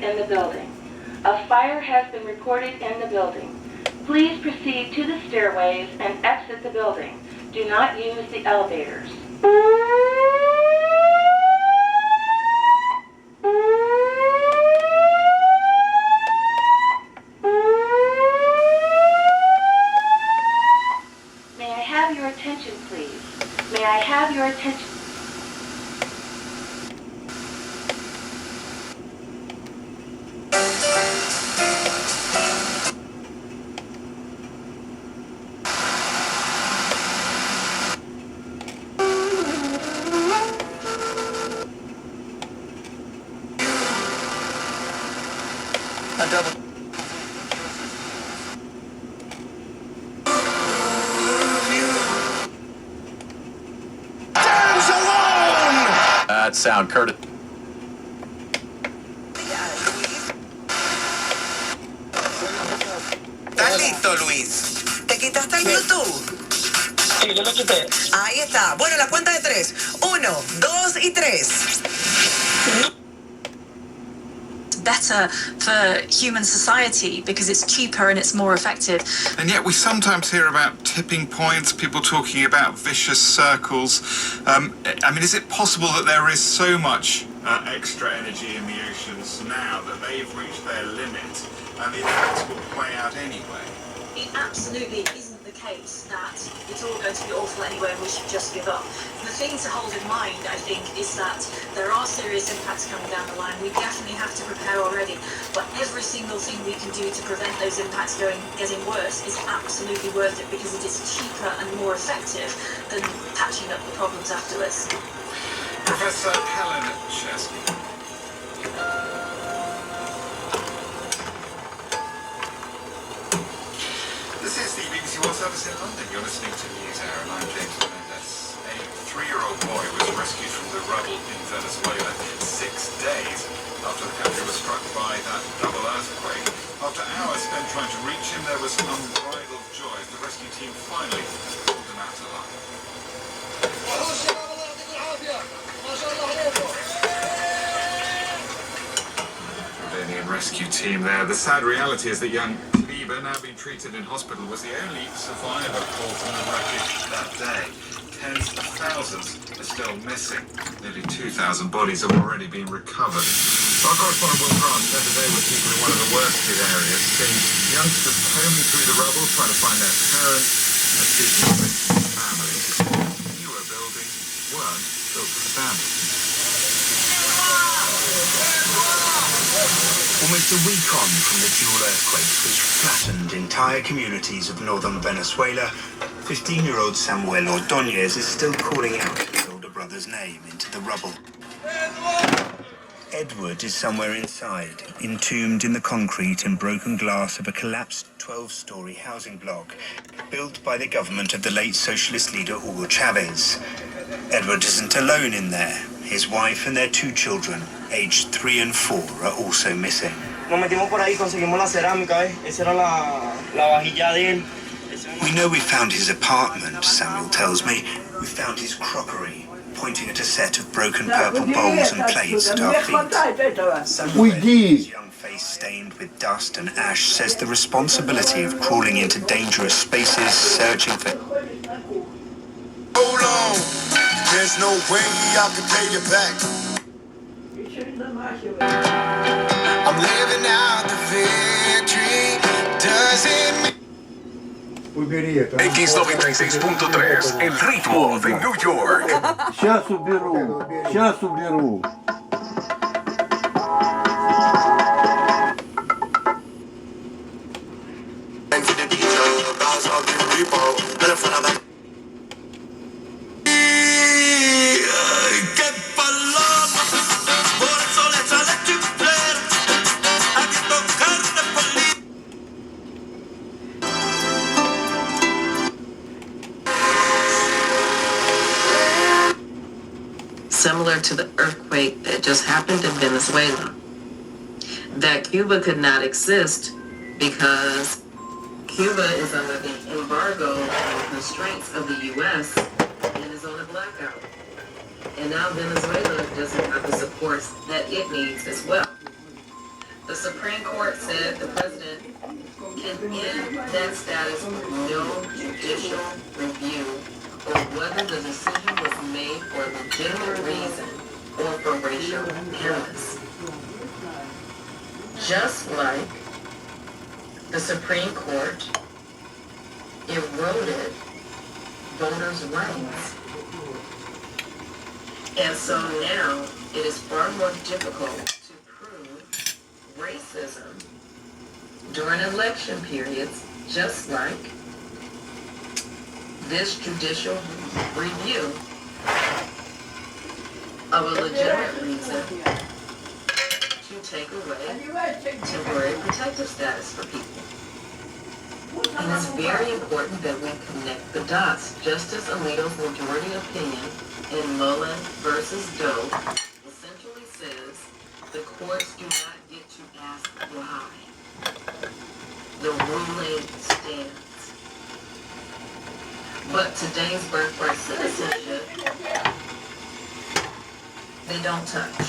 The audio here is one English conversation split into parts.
in the building. A fire has been reported in the building. Please proceed to the stairways and exit the building. Do not use the elevators. May I have your attention, please? May I have your attention? That sound, Curtis. ¿Estás listo, Luis? ¿Te quitaste el Bluetooth? Sí, yo lo quité. Ahí está. Bueno, la cuenta de 3. 1, 2 y 3. Better for human society because it's cheaper and it's more effective. And yet we sometimes hear about tipping points, people talking about vicious circles. I mean, is it possible that there is so much extra energy in the oceans now that they've reached their limit and the effects will play out anyway? It absolutely isn't the case that it's all going to be awful anyway and we should just give up. The thing to hold in mind, I think, is that there are serious impacts coming down the line. We definitely have to prepare already, but every single thing we can do to prevent those impacts getting worse is absolutely worth it because it is cheaper and more effective than patching up the problems afterwards. Professor Helen Chesky. This is the BBC World Service in London. You're listening to News Hour and I'm James Mendes. A 3-year-old boy was rescued from the rubble in Venezuela 6 days after the country was struck by that double earthquake. After hours spent trying to reach him, there was unbridled joy as the rescue team finally pulled him out alive. Jordanian rescue team there. The sad reality is that young Kaliba, now being treated in hospital, was the only survivor called from the wreckage that day. Tens of thousands are still missing. Nearly 2,000 bodies have already been recovered. Our correspondent Will Grant spent a day with people in one of the worst hit areas, seeing youngsters combing through the rubble, trying to find their parents and speaking with families. Newer buildings weren't built for families. Almost a week on from the dual earthquakes which flattened entire communities of northern Venezuela, 15-year-old Samuel Ordóñez is still calling out his older brother's name into the rubble. Edward is somewhere inside, entombed in the concrete and broken glass of a collapsed 12-story housing block built by the government of the late socialist leader Hugo Chavez. Edward isn't alone in there. His wife and their 2 children, aged 3 and 4, are also missing. Nos metimos por ahí, conseguimos la cerámica, Esa era la vajilla de él. We know we found his apartment, Samuel tells me. We found his crockery, pointing at a set of broken purple bowls and plates at our feet. Samuel, his young face stained with dust and ash, says the responsibility of crawling into dangerous spaces, searching for... Hold on, there's no way I can pay you back. I'm living out the victory, doesn't mean... X96.3, el ritmo de New York. Сейчас уберу, сейчас уберу. Similar to the earthquake that just happened in Venezuela, that Cuba could not exist because Cuba is under the embargo and constraints of the U.S. and is on a blackout. And now Venezuela doesn't have the support that it needs as well. The Supreme Court said the president can end that status with no judicial review or whether the decision was made for a legitimate reason or for racial animus. Just like the Supreme Court eroded voters' rights. And so now it is far more difficult to prove racism during election periods, just like this judicial review of a legitimate reason to take away temporary protective status for people. And it's very important that we connect the dots. Justice Alito's majority opinion in Mullen versus Doe essentially says the courts do not get to ask why. The ruling stands. But today's birthright citizenship, they don't touch.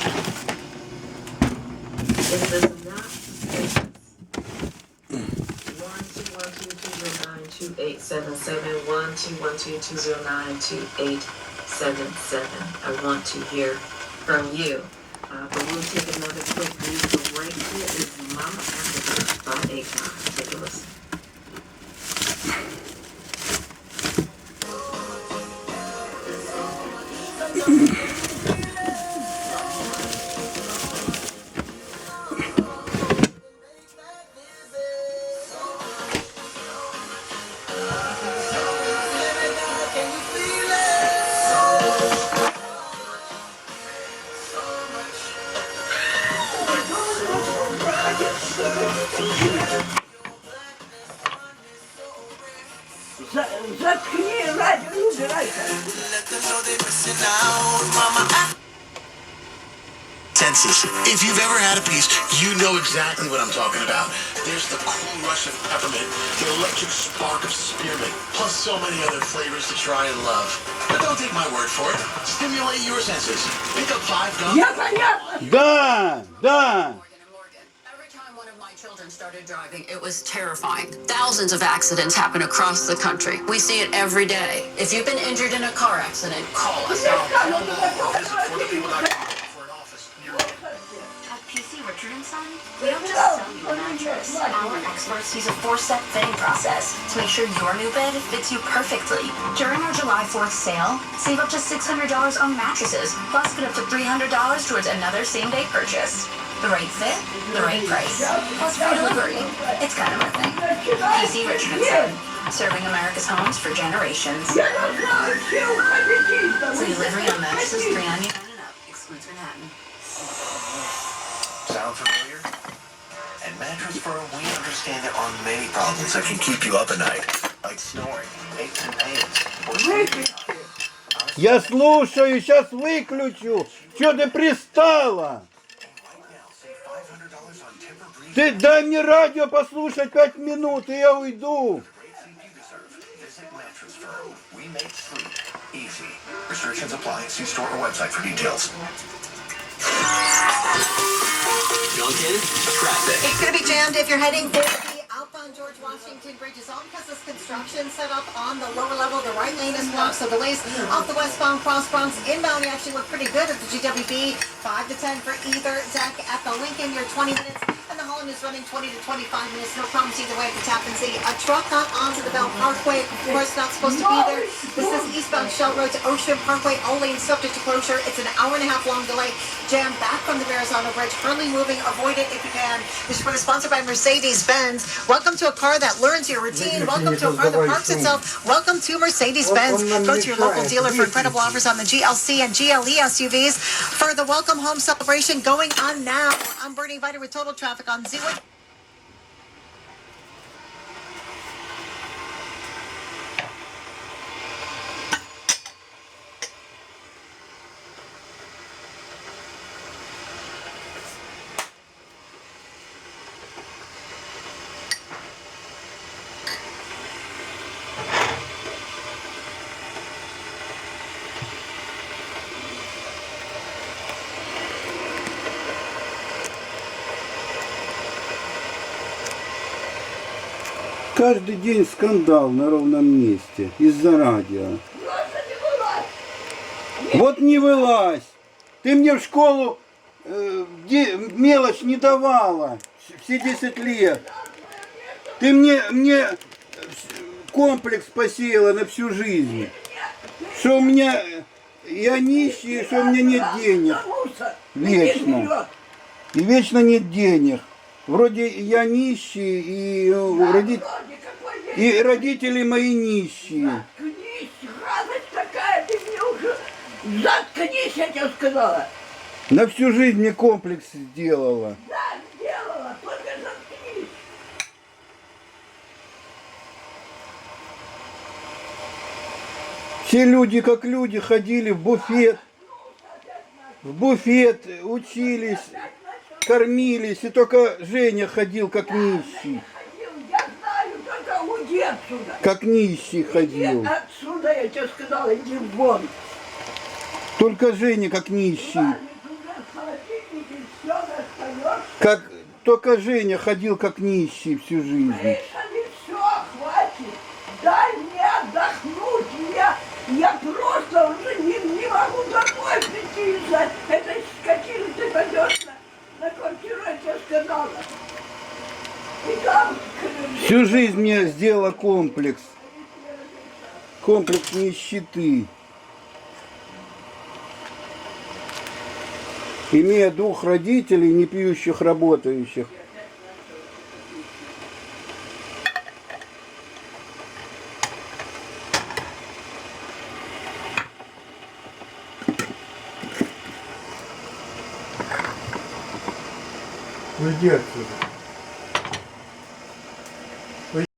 It does not say 1-212-209-2877, 1-212-209-2877. I want to hear from you. But we'll take another quick musical break. Here is Mama Africa by Akon. Take a listen. Заткни радио, не убирайся. Senses. If you've ever had a piece, you know exactly what I'm talking about. There's the cool rush of peppermint, the electric spark of spearmint, plus so many other flavors to try and love. But don't take my word for it. Stimulate your senses. Pick up 5 gum. Да. Children started driving, it was terrifying. Thousands of accidents happen across the country. We see it every day. If you've been injured in a car accident, call us. At PC Richard & Son, we don't just sell you a mattress. Our experts use a 4-step fitting process to make sure your new bed fits you perfectly. During our July 4th sale, save up to $600 on mattresses, plus get up to $300 towards another same-day purchase. The right fit, the right price, plus free delivery. It's kind of a thing. PC Richard & Son, serving America's homes for generations. Free delivery on mattresses $3.99 and up, excludes Manhattan. Sound familiar? At Mattress Firm, we understand there are many problems that can keep you up at night, like snoring, aches and pains, or sleeping. Я слушаю, сейчас выключу. Что ты пристала? Ты дай мне радио послушать 5 минут, и я уйду. Restrictions apply. See store or website for details. Duncan, traffic. It's going to be jammed if you're heading for the outbound George Washington Bridge. Is all because this construction set up on the lower level. The right lane is blocked, so delays off the westbound cross Bronx. Inbound, you actually look pretty good at the GWB. 5 to 10 for either deck. At the Lincoln, you're 20 minutes. And the Holland is running 20 to 25 minutes. No problems either way at the Tappan Zee. A truck got onto the Bell Parkway. Of course, not supposed to be there. This is eastbound Shell Road to Ocean Parkway. All lanes subject to closure. It's an hour-and-a-half long delay. Jam back from the Verrazano Bridge. Hurley moving. Avoid it if you can. This report is sponsored by Mercedes-Benz. Welcome to a car that learns your routine. Welcome to a car that parks itself. Welcome to Mercedes-Benz. Go to your local dealer for incredible offers on the GLC and GLE SUVs for the Welcome Home celebration going on now. I'm Bernie Viter with Total Traffic on Z1. каждый день скандал на ровном месте из-за радио. Вот не вылазь. Ты мне в школу мелочь не давала все 10 лет. Ты мне комплекс посеяла на всю жизнь. Что у меня, я нищий, что у меня нет денег. Вечно. И вечно нет денег. Вроде я нищий, и родители мои нищие. Гадость такая, ты мне уже заткнись, я тебе сказала. На всю жизнь мне комплекс сделала. Да, сделала, только заткнись. Все люди, как люди, ходили в буфет, учились, кормились, и только Женя ходил как нищий. Я знаю, только уйди отсюда. Как нищий ходил. Иди отсюда, я тебе сказала, иди вон. Только Женя как нищий. Только Женя ходил как нищий всю жизнь. Все, хватит. Дай мне отдохнуть. Я просто уже не могу домой прийти из-за этой скотины. Ты пойдешь на квартиру, я тебе сказала. И там... Всю жизнь мне сделала комплекс. Комплекс нищеты. Имея 2 родителей, не пьющих, работающих. Уйди отсюда.